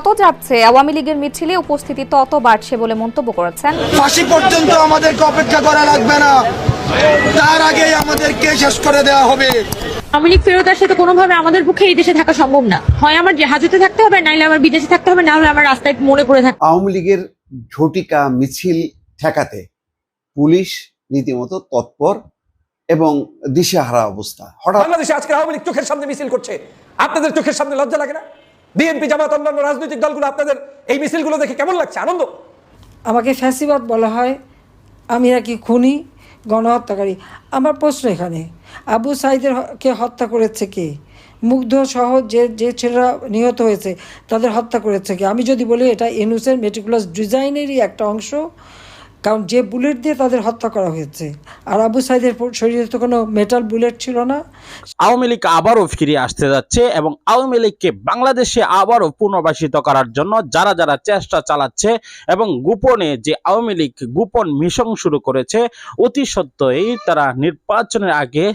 যত যাচ্ছে আওয়ামী লীগের মিছিলে উপস্থিতি তত বাড়ছে বলে মন্তব্য করেছেন। ফাঁসি পর্যন্ত আমাদেরকে অপেক্ষা করা লাগবে না, তার আগেই আমাদেরকে শেষ করে দেওয়া হবে। আওয়ামী লীগ ফেরত আসলে তো কোনোভাবে আমাদের পক্ষে এই দেশে থাকা সম্ভব না। হয় আমার হাজতে থাকতে হবে, নাইলে আমার বিদেশে থাকতে হবে, না হলে আমার রাস্তায় মনে পড়ে থাকতে। আওয়ামী লীগের ঝটিকা মিছিল ঠেকাতে পুলিশ রীতিমতো তৎপর এবং দিশেহারা অবস্থা। হঠাৎ বাংলাদেশে আজকে আওয়ামী লীগ চোখের সামনে মিছিল করছে, আপনাদের চোখের সামনে লজ্জা লাগে না? বিএনপি জামাত অন্যান্য রাজনৈতিক দলগুলো আপনাদের এই মিছিলগুলো দেখে কেমন লাগছে? আনন্দ? আমাকে ফ্যাসিবাদ বলা হয়, আমি নাকি খুনি, গণহত্যাকারী। আমার প্রশ্ন এখানে, আবু সাইদকে হত্যা করেছে কে? মুগ্ধ সহ যে ছেলেরা নিহত হয়েছে তাদের হত্যা করেছে কে? আমি যদি বলি এটা ইউনূসের মেটিকুলাস ডিজাইনেরই একটা অংশ, কারণ যে বুলেট দিয়ে তাদের হত্যা করা হয়েছে। আর আবু সাইদের শরীরে তো কোনো মেটাল বুলেট ছিল না। আওয়ামী লীগ আবারও ফিরে আসতে যাচ্ছে এবং আওয়ামী লীগকে বাংলাদেশে আবারও পুনর্বাসিত করার জন্য যারা যারা চেষ্টা চালাচ্ছে এবং গোপনে যে আওয়ামী লীগ গোপন মিশন শুরু করেছে, অতি সত্ত্বই তারা নির্বাচনের আগে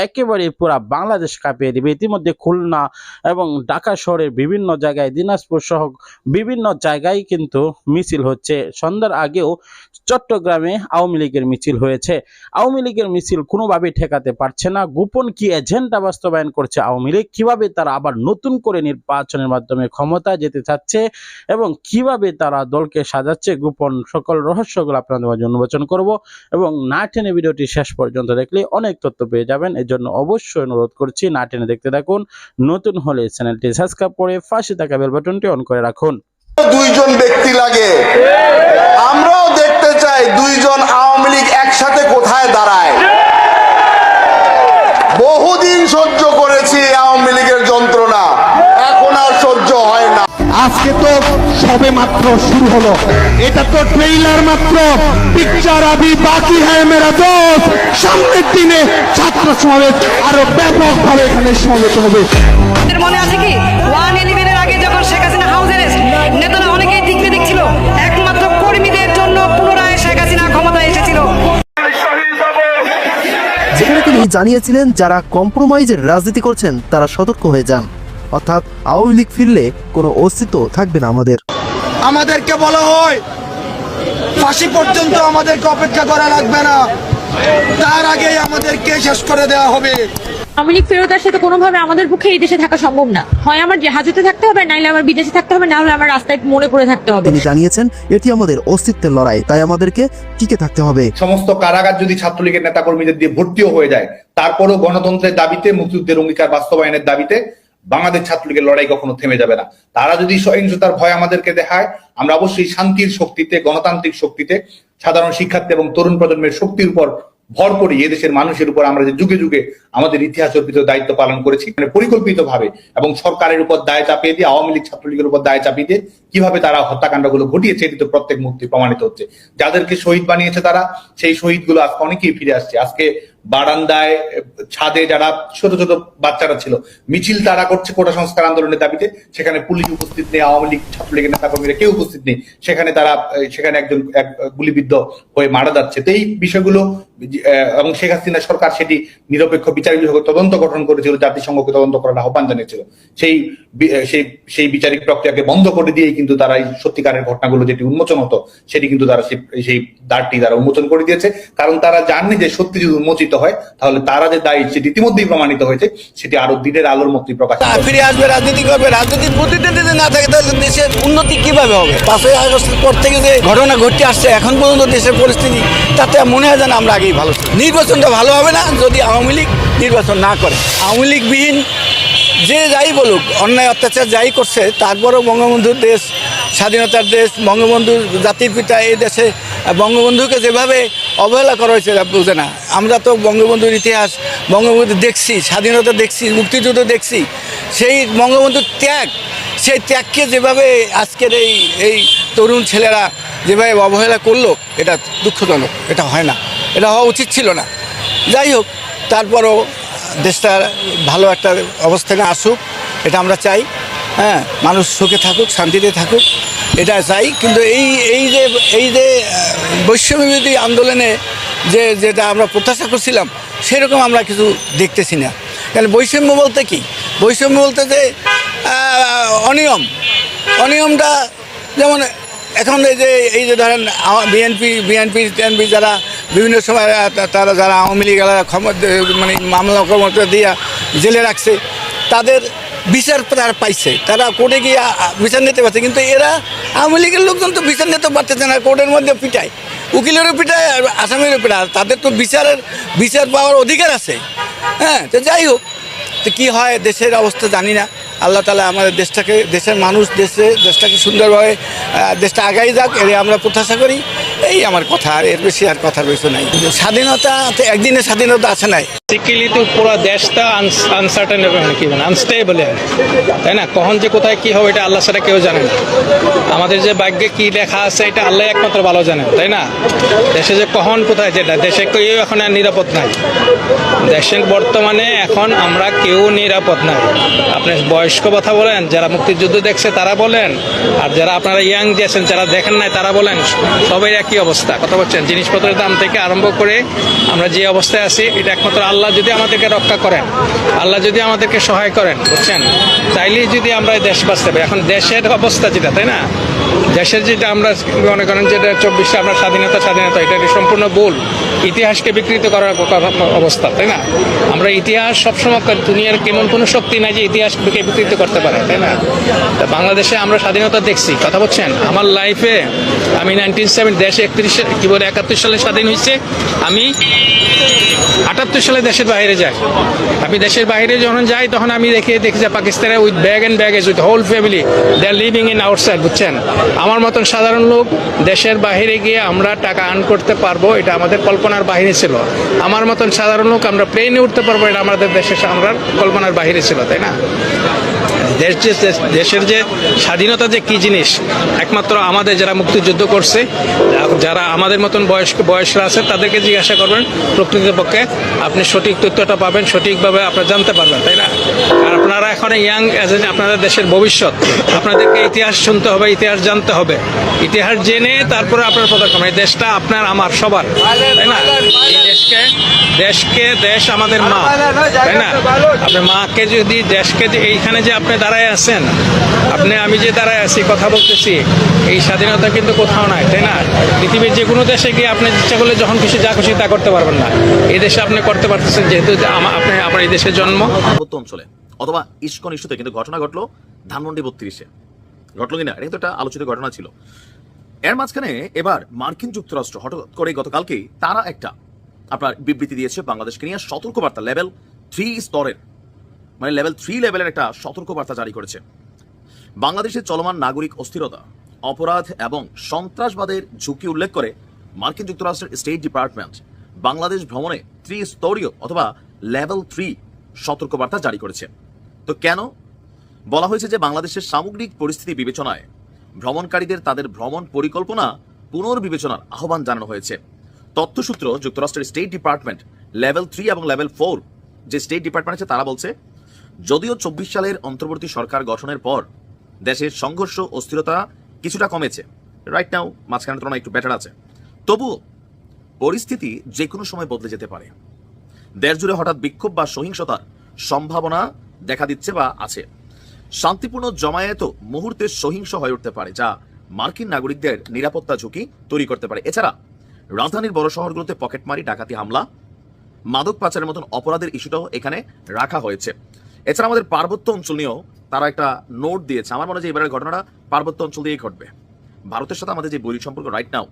একেবারে পুরা বাংলাদেশ কাঁপিয়ে দিবে। ইতিমধ্যে খুলনা এবং ঢাকা শহরের বিভিন্ন জায়গায়, দিনাজপুর সহ বিভিন্ন জায়গায় কিন্তু মিছিল হচ্ছে। সন্ধ্যার আগেও চট্টগ্রামে আওয়ামী লীগের মিছিল হয়েছে। আওয়ামী লীগের মিছিল কোনোভাবেই ঠেকাতে পারছে না। গোপন কি এজেন্ডা বাস্তবায়ন করছে আওয়ামী লীগ, কিভাবে তারা আবার নতুন করে নির্বাচনের মাধ্যমে ক্ষমতা যেতে চাচ্ছে এবং কিভাবে তারা দলকে সাজাচ্ছে, গোপন সকল রহস্যগুলো আপনাদের মাঝে উন্মোচন করব এবং না টেনে ভিডিওটি শেষ পর্যন্ত দেখলে অনেক তথ্য পেয়ে যাবেন। এর জন্য অবশ্যই অনুরোধ করছি না টেনে দেখতে থাকুন। নতুন হলে চ্যানেলটি সাবস্ক্রাইব করে পাশে থাকা বেল বাটনটি অন করে রাখুন। দুইজন ব্যক্তি লাগে, আমরাও দেখতে চাই দুইজন আওয়ামী লীগ একসাথে কোথায় দাঁড়ায়। বহুদিন সহ্য করেছি আওয়ামী লীগের যন্ত্রণা, এখন আর সহ্য হয় না। আজকে তো সবে মাত্র শুরু হলো, এটা তো ট্রেইলার মাত্র, পিকচার আবি বাকি হ্যায় মেরা দোস্ত। সামনের দিনে ছাত্র সমাবেশ আরো ব্যাপকভাবে এখানে সমবেত হবে। মনে আছে কি 111 এর আগে যখন শেখ হাসিনা হাউস অ্যারেস্ট, নেতারা অনেকেই দিক দেখছিল, একমাত্র কর্মীদের জন্য পুনরায় শেখ হাসিনা ক্ষমতায় এসেছিল। যেখানে তিনি জানিয়েছিলেন যারা কম্প্রোমাইজের রাজনীতি করছেন তারা সতর্ক হয়ে যান, অর্থাৎ আওয়ামী লীগ ফিরলে কোনো অস্তিত্ব থাকবে না আমাদের। আমাদেরকে বলা হয় ফাঁসি পর্যন্ত আমাদেরকে অপেক্ষা করা লাগবে না, তার আগেই আমাদেরকে শেষ করে দেওয়া হবে। আওয়ামী লীগ ফেরত আসলে তো কোনোভাবে আমাদের পক্ষে এই দেশে থাকা সম্ভব না। হয় আমার হাজতে থাকতে হবে, নাইলে আমার বিদেশে থাকতে হবে, না হলে আমার রাস্তায় মনে পড়ে থাকতে হবে। তিনি জানিয়েছেন এটি আমাদের অস্তিত্বের লড়াই, তাই আমাদেরকে টিকে থাকতে হবে। সমস্ত কারাগার যদি ছাত্রলীগের নেতাকর্মীদের দিয়ে ভর্তিও হয়ে যায়, তারপরও গণতন্ত্রের দাবিতে, মুক্তিযুদ্ধের অঙ্গীকার বাস্তবায়নের দাবিতে বাংলাদেশ ছাত্রলীগের লড়াই কখনো থেমে যাবে না। তারা যদি সহিংসতার ভয় আমাদেরকে দেখায়, আমরা অবশ্যই শান্তির শক্তিতে, গণতান্ত্রিক শক্তিতে, সাধারণ শিক্ষার্থী এবং তরুণ প্রজন্মের শক্তির উপর ভর করে এদেশের মানুষের উপর আমরা যে যুগে যুগে আমাদের ইতিহাস অর্পিত দায়িত্ব পালন করেছি, মানে পরিকল্পিতভাবে এবং সরকারের উপর দায় চাপিয়ে দিয়ে, আওয়ামী লীগ ছাত্রলীগের উপর দায় চাপিয়ে দিয়ে কিভাবে তারা হত্যাকাণ্ডগুলো ঘটিয়েছে, এটি তো প্রত্যেক মুহূর্তে প্রমাণিত হচ্ছে। যাদেরকে শহীদ বানিয়েছে তারা, সেই শহীদগুলো আজকে অনেকেই ফিরে আসছে। আজকে বারান্দায়, ছাদে যারা ছোট ছোট বাচ্চারা ছিল, মিছিল তারা করছে কোটা সংস্কার আন্দোলনের দাবিতে, সেখানে পুলিশ উপস্থিত নেই, আওয়ামী লীগ ছাত্রলীগের নেতাকর্মীরা কেউ উপস্থিত নেই, সেখানে একজন গুলিবিদ্ধ হয়ে মারা যাচ্ছে। তো এই বিষয়গুলো এবং শেখ হাসিনা সরকার সেটি নিরপেক্ষ বিচারিক বিভাগের তদন্ত গঠন করেছিল, জাতিসংঘকে তদন্ত করার আহ্বান জানিয়েছিল। সেই বিচারিক প্রক্রিয়াকে বন্ধ করে দিয়েই কিন্তু তারা এই সত্যিকারের ঘটনাগুলো যেটি উন্মোচন হতো, সেটি কিন্তু তারা সেই দ্বারটি তারা উন্মোচন করে দিয়েছে। কারণ তারা জানে যে সত্যি যদি উন্মোচিত হয় তাহলে তারা যে দায়ী সেটি ইতিমধ্যেই প্রমাণিত হয়েছে, সেটি আরো দিনের আলোর মতোই প্রকাশ ফিরে আসবে, রাজনীতি করবে। রাজনীতির প্রতিটা যদি না থাকে তাহলে দেশের উন্নতি কিভাবে হবে? 5ই আগস্টের পর থেকে যে ঘটনা ঘটে আসছে এখন পর্যন্ত দেশের পরিস্থিতি, তাতে মনে হয় যেন আমরা আগেই ভালো। নির্বাচনটা ভালো হবে না যদি আওয়ামী লীগ নির্বাচন না করে। আওয়ামী লীগবিহীন যে যাই বলুক, অন্যায় অত্যাচার যাই করছে, তারপরেও বঙ্গবন্ধুর দেশ, স্বাধীনতার দেশ, বঙ্গবন্ধুর জাতির পিতা, এই দেশে বঙ্গবন্ধুকে যেভাবে অবহেলা করা হয়েছে বুঝে না। আমরা তো বঙ্গবন্ধুর ইতিহাস, বঙ্গবন্ধু দেখছি, স্বাধীনতা দেখছি, মুক্তিযুদ্ধ দেখছি। সেই বঙ্গবন্ধুর ত্যাগ, সেই ত্যাগকে যেভাবে আজকের এই তরুণ ছেলেরা যেভাবে অবহেলা করলো, এটা দুঃখজনক। এটা হয় না, এটা হওয়া উচিত ছিল না। যাই হোক, তারপরও দেশটা ভালো একটা অবস্থানে আসুক, এটা আমরা চাই। হ্যাঁ, মানুষ সুখে থাকুক, শান্তিতে থাকুক, এটা চাই। কিন্তু এই যে বৈষম্যবিরোধী আন্দোলনে যেটা আমরা প্রত্যাশা করছিলাম, সেরকম আমরা কিছু দেখতেছি না। কারণ বৈষম্য বলতে কি? বৈষম্য বলতে যে অনিয়ম, অনিয়মটা যেমন এখন এই যে ধরেন বিএনপি যারা বিভিন্ন সময় তারা যারা আওয়ামী লীগ মানে মামলা ক্ষমতা দিয়ে জেলে রাখছে, তাদের বিচার তারা পাইছে, তারা কোর্টে গিয়ে বিচার নিতে পারছে। কিন্তু এরা আওয়ামী লীগের লোকজন তো বিচার নিতে পারতেছে না, কোর্টের মধ্যে পিটায়, উকিলেরও পিটায়, আসামিরও পিটায়। দেশের তো বিচার পাওয়ার অধিকার আছে। হ্যাঁ, তো যাই হোক, তো কী হয় দেশের অবস্থা জানি না। আল্লাহ তাআলা আমাদের দেশটাকে, দেশের মানুষ দেশটাকে সুন্দরভাবে দেশটা আগাই যাক, এর আমরা প্রত্যাশা করি। এই আমার কথা, আর এর বেশি আর কথার বিষয় নাই। স্বাধীনতা একদিনের স্বাধীনতা আছে নাই। বেসিক্যালি তো পুরো দেশটা আনসার্টেন এবং কি মানে আনস্টেবল, তাই না? কখন যে কোথায় কি হবে এটা আল্লাহ ছাড়া কেউ জানে না। আমাদের যে ভাগ্যে কি লেখা আছে এটা আল্লাহ একমাত্র ভালো জানে, তাই না? দেশে যে কখন কোথায় যেটা, দেশে কেউ এখন আর নিরাপদ নাই। দেশের বর্তমানে এখন আমরা কেউ নিরাপদ নাই। আপনি বয়স্ক কথা বলেন, যারা মুক্তিযুদ্ধ দেখছে তারা বলেন, আর যারা আপনারা ইয়াং যে আছেন যারা দেখেন নাই তারা বলেন, সবাই একই অবস্থা। কথা বলছেন, জিনিসপত্রের দাম থেকে আরম্ভ করে আমরা যে অবস্থায় আছি, এটা একমাত্র আল্লাহ যদি আমাদেরকে রক্ষা করেন, আল্লাহ যদি আমাদেরকে সহায় করেন, বুঝছেন, তাইলেই যদি আমরা এই দেশ বাঁচতে পারি। এখন দেশের অবস্থা যেটা, তাই না, দেশের যেটা আমরা মনে করেন যেটা 24 আমরা স্বাধীনতা এটা সম্পূর্ণ ভুল, ইতিহাসকে বিকৃত করার অবস্থা, তাই না? আমরা ইতিহাস সবসময়, দুনিয়ার কেমন কোনো শক্তি নাই যে ইতিহাসকে বিকৃত করতে পারে, তাই না? তা বাংলাদেশে আমরা স্বাধীনতা দেখছি, কথা বলছেন। আমার লাইফে আমি 1970 দেশে 71 সালে স্বাধীন হয়েছে, আমি 78 সালে দেশের বাইরে যাই। আমি দেশের বাইরে যখন যাই তখন আমি দেখি যে পাকিস্তানে with bag and baggage with whole family they are living in outside, বুঝছেন। আমার মতন সাধারণ লোক দেশের বাইরে গিয়ে আমরা টাকা আর্ন করতে পারবো, এটা আমাদের কল্পনার বাইরে ছিল। আমার মতন সাধারণ লোক আমরা প্লেনে উঠতে পারবো, এটা আমাদের দেশের আমরা কল্পনার বাইরে ছিল, তাই না? দেশের যে স্বাধীনতা যে কি জিনিস, একমাত্র আমাদের যারা মুক্তিযুদ্ধ করছে, যারা আমাদের মতন বয়সরা আছে তাদেরকে জিজ্ঞাসা করবেন, প্রকৃতপক্ষে আপনি সঠিক তথ্যটা পাবেন, সঠিকভাবে আপনারা জানতে পারবেন, তাই না? আর আপনারা এখন ইয়াং এজেন্ট, আপনাদের দেশের ভবিষ্যৎ, আপনাদেরকে ইতিহাস শুনতে হবে, ইতিহাস জানতে হবে, ইতিহাস জেনে তারপরে আপনার পদক্ষেপ। এই দেশটা আপনার আমার সবার, তাই না? এই দেশ আমাদের মা, তাই না? আপনার মাকে যদি দেশকে যে এইখানে যে আপনি দাঁড়ায় আছেন, আমি যে দাঁড়ায় আছি কথা বলতেছি, এই স্বাধীনতা কিন্তু কোথাও নাই, তাই না? পৃথিবীর যে কোনো দেশে গিয়ে আপনি ইচ্ছা করলে যখন খুশি যা খুশি তা করতে পারবেন না। এই দেশে আপনি করতে পারতেছেন, যেহেতু আপনি আপনার এই দেশের জন্ম। পার্বত্য অঞ্চলে অথবা ইস্কন ইস্যুতে কিন্তু ঘটনা ঘটলো ধানমন্ডি 32-এ, ঘটলো কিনা এটা তো একটা আলোচিত ঘটনা ছিল। এর মাঝখানে এবার মার্কিন যুক্তরাষ্ট্র হঠাৎ করে গতকালকে তারা একটা আপনার বিবৃতি দিয়েছে বাংলাদেশকে নিয়ে, সতর্কবার্তা লেভেল 3 স্তরের, মানে লেভেল 3 লেভেলের একটা সতর্কবার্তা জারি করেছে। বাংলাদেশের চলমান নাগরিক অস্থিরতা, অপরাধ এবং সন্ত্রাসবাদের ঝুঁকি উল্লেখ করে মার্কিন যুক্তরাষ্ট্রের স্টেট ডিপার্টমেন্ট বাংলাদেশ ভ্রমণে 3 স্তরীয় অথবা লেভেল 3 সতর্কবার্তা জারি করেছে। তো কেন বলা হয়েছে যে বাংলাদেশের সামগ্রিক পরিস্থিতি বিবেচনায় ভ্রমণকারীদের তাদের ভ্রমণ পরিকল্পনা পুনর্বিবেচনার আহ্বান জানানো হয়েছে। তথ্যসূত্র যুক্তরাষ্ট্রের স্টেট ডিপার্টমেন্ট লেভেল 3 এবং লেভেল 4 যে স্টেট ডিপার্টমেন্ট আছে তারা বলছে, যদিও 24 সালের অন্তর্বর্তী সরকার গঠনের পর দেশের সংঘর্ষ অস্থিরতা কিছুটা কমেছে, রাইট নাও মাঝখানের তুলনায় একটু বেটার আছে, তবুও পরিস্থিতি যে কোনো সময় বদলে যেতে পারে। দেশ জুড়ে হঠাৎ বিক্ষোভ বা সহিংসতার সম্ভাবনা দেখা দিচ্ছে বা আছে। শান্তিপূর্ণ জমায়েতও মুহূর্তে সহিংস হয়ে উঠতে পারে, যা মার্কিন নাগরিকদের নিরাপত্তা ঝুঁকি তৈরি করতে পারে। এছাড়া রাজধানীর বড় শহরগুলোতে পকেটমারি, ডাকাতি, হামলা, মাদক পাচারের মতন অপরাধের ইস্যুটাও এখানে রাখা হয়েছে। এছাড়া আমাদের পার্বত্য অঞ্চল নিয়েও তারা একটা নোট দিয়েছে। আমার মনে হয় যে এবারের ঘটনাটা পার্বত্য অঞ্চল দিয়েই ঘটবে। ভারতের সাথে আমাদের যে বৈরী সম্পর্ক রাইট নাও,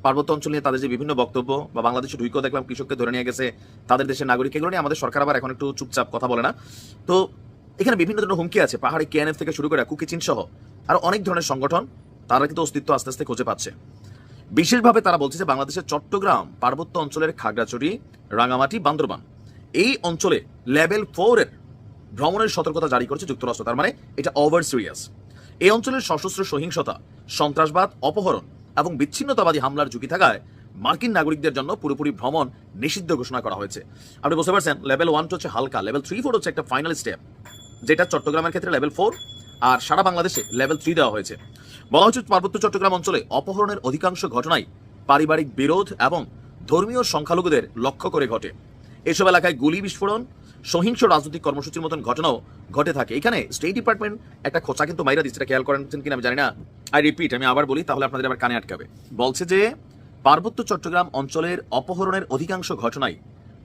পার্বত্য অঞ্চল নিয়ে তাদের যে বিভিন্ন বক্তব্য, বা বাংলাদেশে ঢুকেও দেখলাম কৃষককে ধরে নিয়ে গেছে, তাদের দেশের নাগরিক, এগুলো নিয়ে আমাদের সরকার আবার এখন একটু চুপচাপ কথা বলে না। তো এখানে বিভিন্ন ধরনের হুমকি আছে, পাহাড়ি KNF থেকে শুরু করে কুকি চীন সহ আর অনেক ধরনের সংগঠন, তারা কিন্তু অস্তিত্ব আস্তে আস্তে খুঁজে পাচ্ছে। বিশেষভাবে তারা বলছে যে বাংলাদেশের চট্টগ্রাম পার্বত্য অঞ্চলের খাগড়াছড়ি, রাঙামাটি, বান্দরবান এই অঞ্চলে লেভেল 4 এর ভ্রমণের সতর্কতা জারি করেছে যুক্তরাষ্ট্র। তার মানে এটা ওভার সিরিয়াস। এই অঞ্চলের সশস্ত্র সহিংসতা, সন্ত্রাসবাদ, অপহরণ এবং বিচ্ছিন্নতাবাদী হামলার ঝুঁকি থাকায় মার্কিন নাগরিকদের জন্য পুরোপুরি ভ্রমণ নিষিদ্ধ ঘোষণা করা হয়েছে। আপনি বুঝতে পারছেন, লেভেল 1 হচ্ছে হালকা, লেভেল 3-4 হচ্ছে একটা ফাইনাল স্টেপ, যেটা চট্টগ্রামের ক্ষেত্রে লেভেল 4 আর সারা বাংলাদেশে লেভেল 3 দেওয়া হয়েছে। বলা হচ্ছে পার্বত্য চট্টগ্রাম অঞ্চলে অপহরণের অধিকাংশ ঘটনাই পারিবারিক বিরোধ এবং ধর্মীয় সংখ্যালঘুদের লক্ষ্য করে ঘটে। এসব এলাকায় গুলি বিস্ফোরণ, সহিংস রাজনৈতিক কর্মসূচির মতন ঘটনাও ঘটে থাকে। এখানে স্টেট ডিপার্টমেন্ট একটা খোঁচা কিন্তু মাইরা দিচ্ছে, খেয়াল করেন কিনা আমি জানি না। আই রিপিট, আমি আবার বলি, তাহলে আপনাদের আবার কানে আটকাবে। বলছে যে পার্বত্য চট্টগ্রাম অঞ্চলের অপহরণের অধিকাংশ ঘটনাই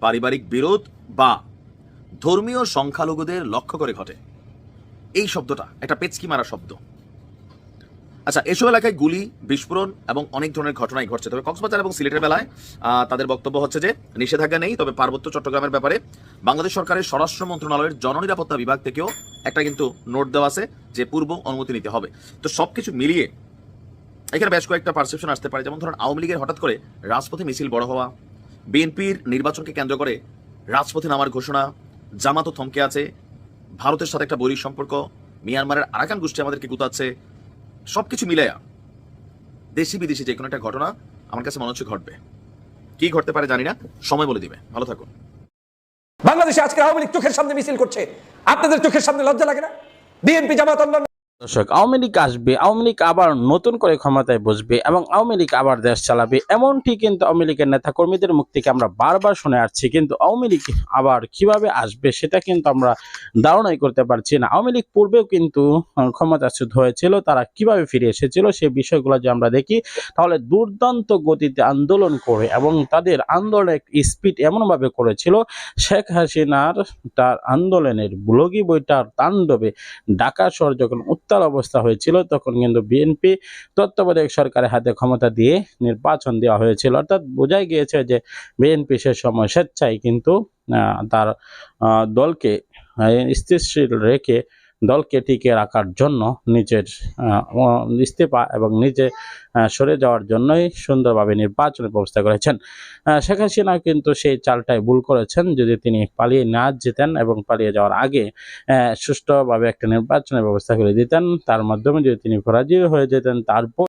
পারিবারিক বিরোধ বা ধর্মীয় সংখ্যালঘুদের লক্ষ্য করে ঘটে। এই শব্দটা একটা পেচকি মারা শব্দ। আচ্ছা, এসব এলাকায় গুলি বিস্ফোরণ এবং অনেক ধরনের ঘটনাই ঘটছে। তবে কক্সবাজার এবং সিলেটের বেলায় তাদের বক্তব্য হচ্ছে যে নিষেধাজ্ঞা নেই, তবে পার্বত্য চট্টগ্রামের ব্যাপারে বাংলাদেশ সরকারের স্বরাষ্ট্র মন্ত্রণালয়ের জননিরাপত্তা বিভাগ থেকেও একটা কিন্তু নোট দেওয়া আছে যে পূর্ব অনুমতি নিতে হবে। তো সবকিছু মিলিয়ে এখানে বেশ কয়েকটা পারসেপশন আসতে পারে। যেমন ধরুন, আওয়ামী লীগের হঠাৎ করে রাজপথে মিছিল বড় হওয়া, বিএনপির নির্বাচনকে কেন্দ্র করে রাজপথে নামার ঘোষণা, জামাতও থমকে আছে, ভারতের সাথে একটা বৈরী সম্পর্ক, মিয়ানমারের আরাকান গোষ্ঠী আমাদেরকে গুতাচ্ছে, সবকিছু মিলাইয়া দেশি বিদেশি যে কোনো একটা ঘটনা আমার কাছে মনে হচ্ছে ঘটবে। কি ঘটতে পারে জানি না, সময় বলে দিবে। ভালো থাকুন। বাংলাদেশে আজকে আওয়ামী লীগ চোখের সামনে মিছিল করছে, আপনাদের চোখের সামনে লজ্জা লাগে না? বিএনপি, জামাত, অন্যান্য দর্শক, আওয়ামী লীগ আসবে, আওয়ামী লীগ আবার নতুন করে ক্ষমতায় বসবে এবং আওয়ামী লীগ আবার দেশ চালাবে, এমনটি কিন্তু আওয়ামী লীগের নেতা কর্মীদের মুখ থেকে আমরা বারবার শুনে আসছি। কিন্তু আওয়ামী লীগ আবার কিভাবে আসবে সেটা কিন্তু আমরা ধারণাই করতে পারছি না। আওয়ামী লীগ পূর্বেও কিন্তু ক্ষমতাচ্যুত হয়েছিল, তারা কিভাবে ফিরে এসেছিল সেই বিষয়গুলো যে আমরা দেখি, তাহলে দুর্দান্ত গতিতে আন্দোলন করে এবং তাদের আন্দোলনের স্পিড এমনভাবে করেছিল, শেখ হাসিনার তার আন্দোলনের ব্লগি বইটার তাণ্ডবে ঢাকা শহর যখন উত্তাল অবস্থা হয়েছিল, তখন কিন্তু বিএনপি তত্ত্বাবধায়ক সরকারের হাতে ক্ষমতা দিয়ে নির্বাচন দেওয়া হয়েছিল। অর্থাৎ বোঝাই গিয়েছে যে বিএনপি সে সময় স্বেচ্ছায় কিন্তু তার দলকে স্থিতিশীল রেখে দলকে টিকে রাখার জন্য নিজের ইস্তেফা এবং নিজে সরে যাওয়ার জন্যই সুন্দরভাবে নির্বাচনের ব্যবস্থা করেছেন। শেখ হাসিনা কিন্তু সেই চালটাই ভুল করেছেন। যদি তিনি পালিয়ে না যেতেন এবং পালিয়ে যাওয়ার আগে সুষ্ঠুভাবে একটা নির্বাচনের ব্যবস্থা করে দিতেন, তার মাধ্যমে যদি তিনি পরাজয় হয়ে যেতেন, তারপর